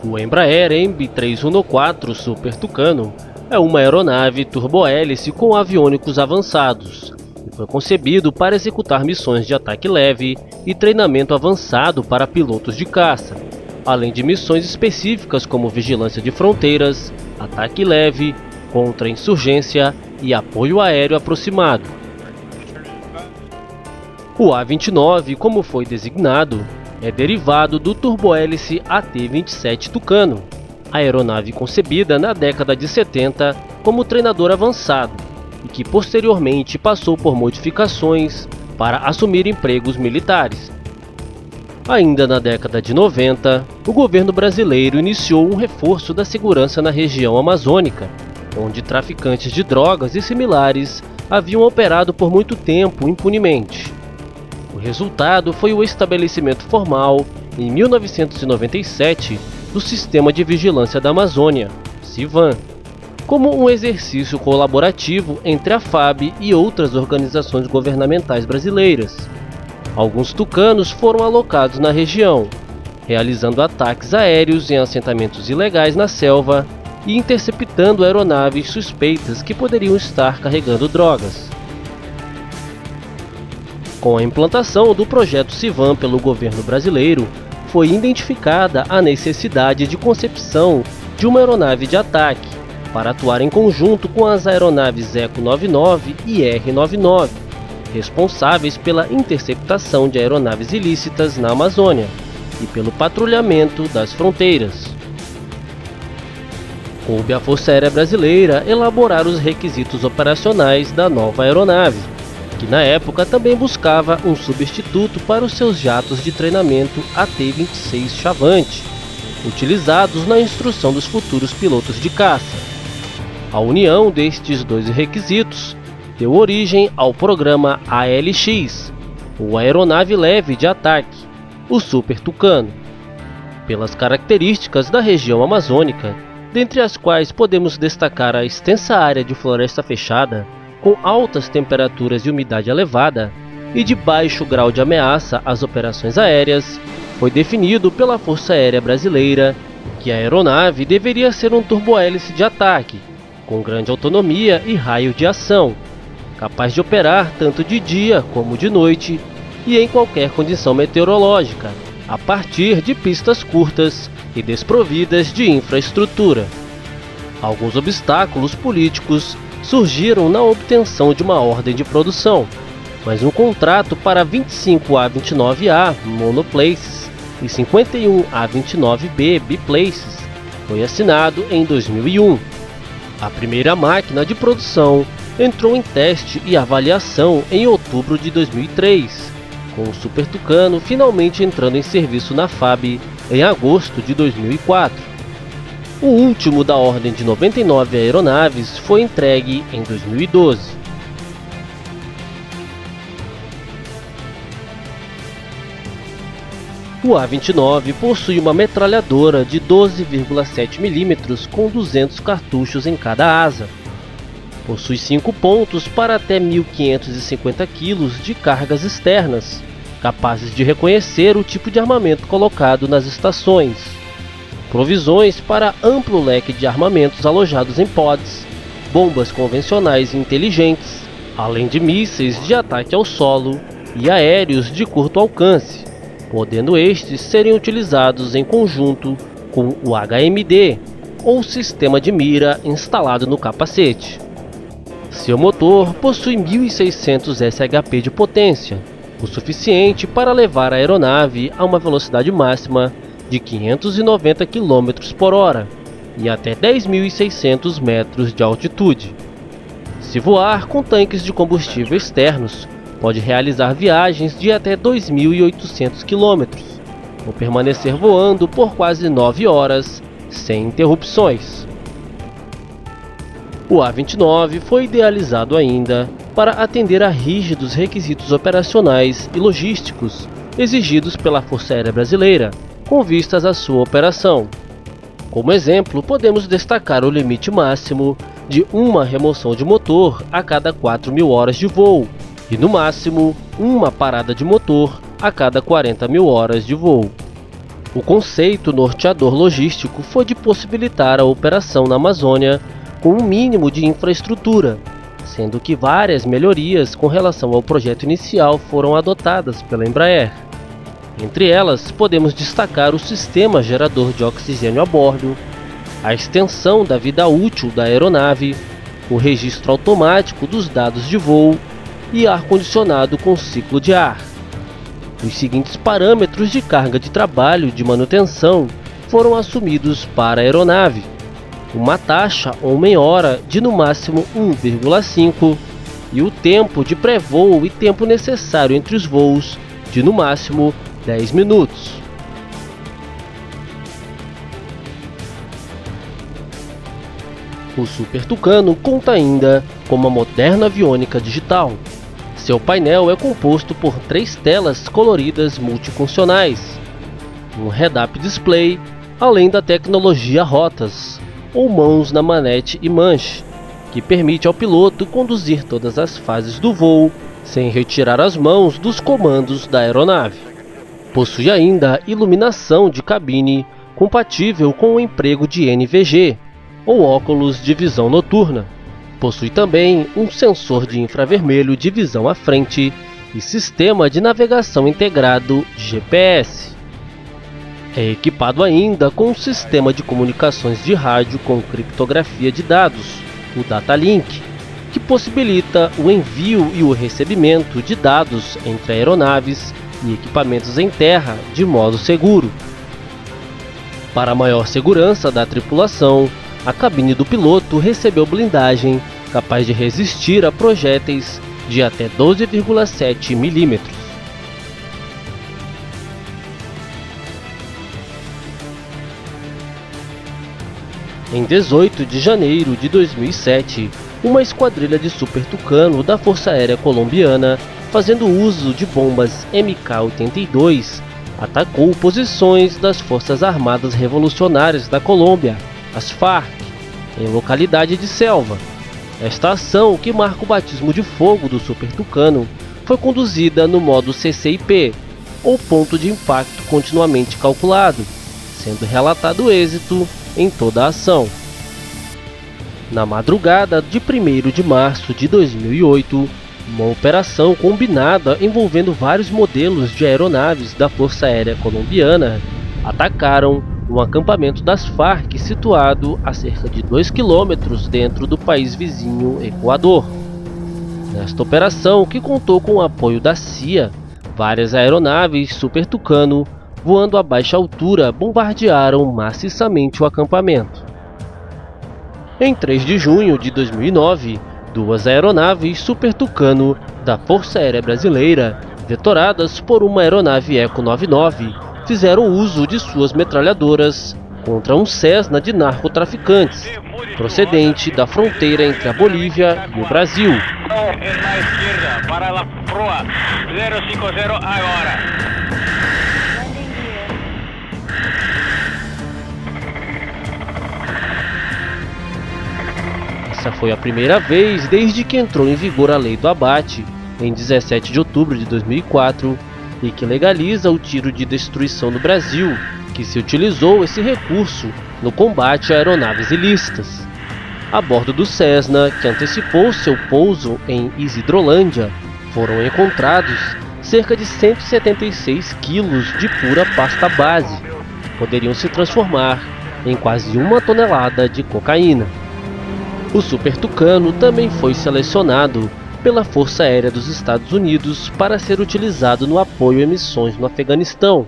O Embraer MB314 Super Tucano é uma aeronave turbohélice com aviônicos avançados e foi concebido para executar missões de ataque leve e treinamento avançado para pilotos de caça, além de missões específicas como vigilância de fronteiras, ataque leve, contra-insurgência e apoio aéreo aproximado. O A-29, como foi designado, é derivado do turbohélice AT-27 Tucano, aeronave concebida na década de 70 como treinador avançado e que posteriormente passou por modificações para assumir empregos militares. Ainda na década de 90, o governo brasileiro iniciou um reforço da segurança na região amazônica, onde traficantes de drogas e similares haviam operado por muito tempo impunemente. O resultado foi o estabelecimento formal, em 1997, do Sistema de Vigilância da Amazônia, SIVAM, como um exercício colaborativo entre a FAB e outras organizações governamentais brasileiras. Alguns tucanos foram alocados na região, realizando ataques aéreos em assentamentos ilegais na selva e interceptando aeronaves suspeitas que poderiam estar carregando drogas. Com a implantação do projeto SIVAM pelo governo brasileiro, foi identificada a necessidade de concepção de uma aeronave de ataque para atuar em conjunto com as aeronaves ECO 99 e R-99, responsáveis pela interceptação de aeronaves ilícitas na Amazônia e pelo patrulhamento das fronteiras. Coube à Força Aérea Brasileira elaborar os requisitos operacionais da nova aeronave, que na época também buscava um substituto para os seus jatos de treinamento AT-26 Chavante, utilizados na instrução dos futuros pilotos de caça. A união destes dois requisitos deu origem ao programa ALX, ou Aeronave Leve de Ataque, o Super Tucano. Pelas características da região amazônica, dentre as quais podemos destacar a extensa área de floresta fechada, com altas temperaturas e umidade elevada, e de baixo grau de ameaça às operações aéreas, foi definido pela Força Aérea Brasileira que a aeronave deveria ser um turbohélice de ataque, com grande autonomia e raio de ação, capaz de operar tanto de dia como de noite e em qualquer condição meteorológica, a partir de pistas curtas e desprovidas de infraestrutura. Alguns obstáculos políticos surgiram na obtenção de uma ordem de produção, mas um contrato para 25 A-29A monoplaces e 51 A-29B biplaces foi assinado em 2001. A primeira máquina de produção entrou em teste e avaliação em outubro de 2003, com o Super Tucano finalmente entrando em serviço na FAB em agosto de 2004. O último da ordem de 99 aeronaves foi entregue em 2012. O A-29 possui uma metralhadora de 12,7 mm com 200 cartuchos em cada asa. Possui 5 pontos para até 1.550 kg de cargas externas, capazes de reconhecer o tipo de armamento colocado nas estações. Provisões para amplo leque de armamentos alojados em pods, bombas convencionais e inteligentes, além de mísseis de ataque ao solo e aéreos de curto alcance, podendo estes serem utilizados em conjunto com o HMD, ou sistema de mira instalado no capacete. Seu motor possui 1.600 SHP de potência, o suficiente para levar a aeronave a uma velocidade máxima de 590 km por hora e até 10.600 metros de altitude. Se voar com tanques de combustível externos, pode realizar viagens de até 2.800 km, ou permanecer voando por quase 9 horas, sem interrupções. O A-29 foi idealizado ainda para atender a rígidos requisitos operacionais e logísticos exigidos pela Força Aérea Brasileira, com vistas à sua operação. Como exemplo, podemos destacar o limite máximo de uma remoção de motor a cada 4.000 horas de voo e, no máximo, uma parada de motor a cada 40.000 horas de voo. O conceito norteador logístico foi de possibilitar a operação na Amazônia com um mínimo de infraestrutura, sendo que várias melhorias com relação ao projeto inicial foram adotadas pela Embraer. Entre elas, podemos destacar o sistema gerador de oxigênio a bordo, a extensão da vida útil da aeronave, o registro automático dos dados de voo e ar-condicionado com ciclo de ar. Os seguintes parâmetros de carga de trabalho de manutenção foram assumidos para a aeronave: uma taxa homem-hora de no máximo 1,5 e o tempo de pré-voo e tempo necessário entre os voos de no máximo 10 minutos. O Super Tucano conta ainda com uma moderna aviônica digital. Seu painel é composto por 3 telas coloridas multifuncionais, um head-up display, além da tecnologia rotas, ou mãos na manete e manche, que permite ao piloto conduzir todas as fases do voo sem retirar as mãos dos comandos da aeronave. Possui ainda iluminação de cabine compatível com o emprego de NVG, ou óculos de visão noturna. Possui também um sensor de infravermelho de visão à frente e sistema de navegação integrado GPS. É equipado ainda com um sistema de comunicações de rádio com criptografia de dados, o Datalink, que possibilita o envio e o recebimento de dados entre aeronaves e equipamentos em terra de modo seguro. Para maior segurança da tripulação, a cabine do piloto recebeu blindagem capaz de resistir a projéteis de até 12,7 mm. Em 18 de janeiro de 2007, uma esquadrilha de Super Tucano da Força Aérea Colombiana, fazendo uso de bombas MK-82, atacou posições das Forças Armadas Revolucionárias da Colômbia, as FARC, em localidade de Selva. Esta ação, que marca o batismo de fogo do Super Tucano, foi conduzida no modo CCIP, ou ponto de impacto continuamente calculado, sendo relatado o êxito em toda a ação. Na madrugada de 1º de março de 2008, uma operação combinada envolvendo vários modelos de aeronaves da Força Aérea Colombiana atacaram um acampamento das FARC situado a cerca de 2 km dentro do país vizinho Equador. Nesta operação, que contou com o apoio da CIA, várias aeronaves Super Tucano, voando a baixa altura, bombardearam maciçamente o acampamento. Em 3 de junho de 2009, 2 aeronaves Super Tucano da Força Aérea Brasileira, vetoradas por uma aeronave Eco 99, fizeram uso de suas metralhadoras contra um Cessna de narcotraficantes, procedente da fronteira entre a Bolívia e o Brasil. Essa foi a primeira vez desde que entrou em vigor a Lei do Abate, em 17 de outubro de 2004, e que legaliza o tiro de destruição no Brasil, que se utilizou esse recurso no combate a aeronaves ilícitas. A bordo do Cessna, que antecipou seu pouso em Isidrolândia, foram encontrados cerca de 176 quilos de pura pasta base, que poderiam se transformar em quase 1 tonelada de cocaína. O Super Tucano também foi selecionado pela Força Aérea dos Estados Unidos para ser utilizado no apoio a missões no Afeganistão.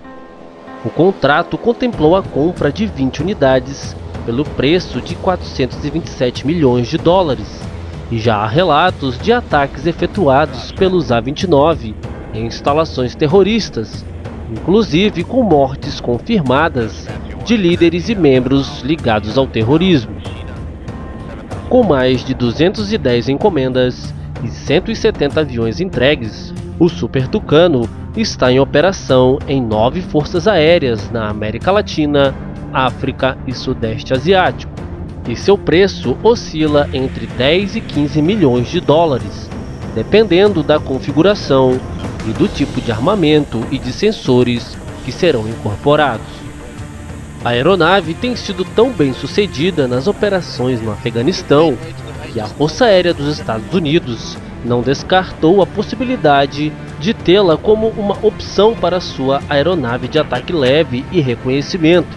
O contrato contemplou a compra de 20 unidades pelo preço de 427 milhões de dólares, e já há relatos de ataques efetuados pelos A-29 em instalações terroristas, inclusive com mortes confirmadas de líderes e membros ligados ao terrorismo. Com mais de 210 encomendas e 170 aviões entregues, o Super Tucano está em operação em 9 forças aéreas na América Latina, África e Sudeste Asiático, e seu preço oscila entre 10 e 15 milhões de dólares, dependendo da configuração e do tipo de armamento e de sensores que serão incorporados. A aeronave tem sido tão bem sucedida nas operações no Afeganistão que a Força Aérea dos Estados Unidos não descartou a possibilidade de tê-la como uma opção para sua aeronave de ataque leve e reconhecimento,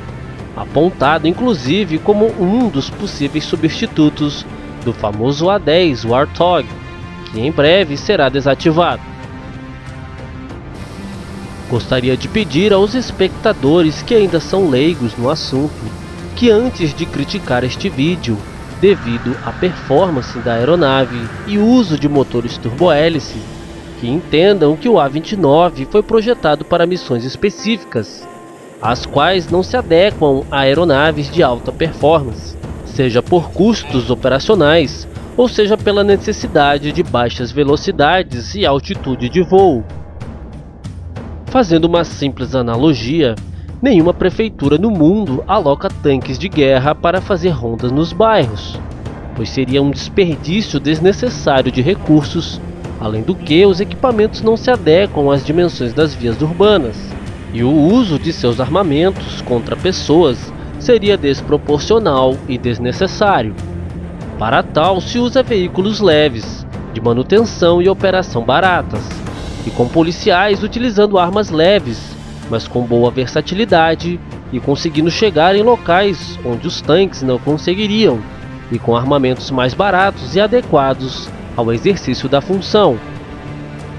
apontado inclusive como um dos possíveis substitutos do famoso A-10 Warthog, que em breve será desativado. Gostaria de pedir aos espectadores que ainda são leigos no assunto que antes de criticar este vídeo, devido à performance da aeronave e uso de motores turbohélice, que entendam que o A-29 foi projetado para missões específicas, as quais não se adequam a aeronaves de alta performance, seja por custos operacionais ou seja pela necessidade de baixas velocidades e altitude de voo. Fazendo uma simples analogia, nenhuma prefeitura no mundo aloca tanques de guerra para fazer rondas nos bairros, pois seria um desperdício desnecessário de recursos, além do que os equipamentos não se adequam às dimensões das vias urbanas, e o uso de seus armamentos contra pessoas seria desproporcional e desnecessário. Para tal se usa veículos leves, de manutenção e operação baratas, e com policiais utilizando armas leves, mas com boa versatilidade e conseguindo chegar em locais onde os tanques não conseguiriam, e com armamentos mais baratos e adequados ao exercício da função.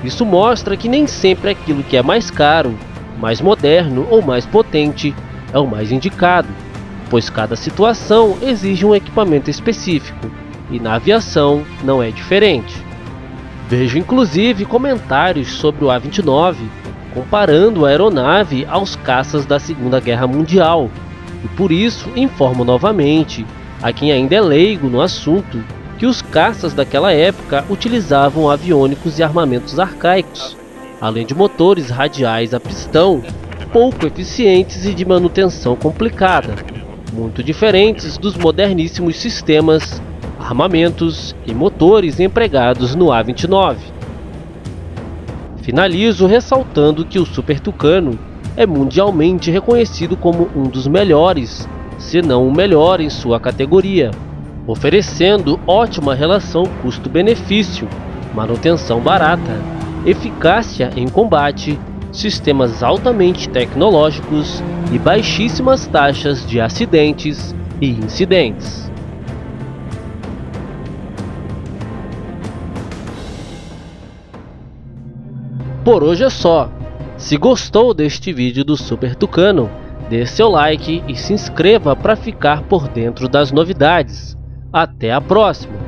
Isso mostra que nem sempre aquilo que é mais caro, mais moderno ou mais potente é o mais indicado, pois cada situação exige um equipamento específico, e na aviação não é diferente. Vejo inclusive comentários sobre o A-29 comparando a aeronave aos caças da Segunda Guerra Mundial, e por isso informo novamente a quem ainda é leigo no assunto que os caças daquela época utilizavam aviônicos e armamentos arcaicos, além de motores radiais a pistão pouco eficientes e de manutenção complicada, muito diferentes dos moderníssimos sistemas, armamentos e motores empregados no A-29. Finalizo ressaltando que o Super Tucano é mundialmente reconhecido como um dos melhores, se não o melhor em sua categoria, oferecendo ótima relação custo-benefício, manutenção barata, eficácia em combate, sistemas altamente tecnológicos e baixíssimas taxas de acidentes e incidentes. Por hoje é só. Se gostou deste vídeo do Super Tucano, dê seu like e se inscreva para ficar por dentro das novidades. Até a próxima!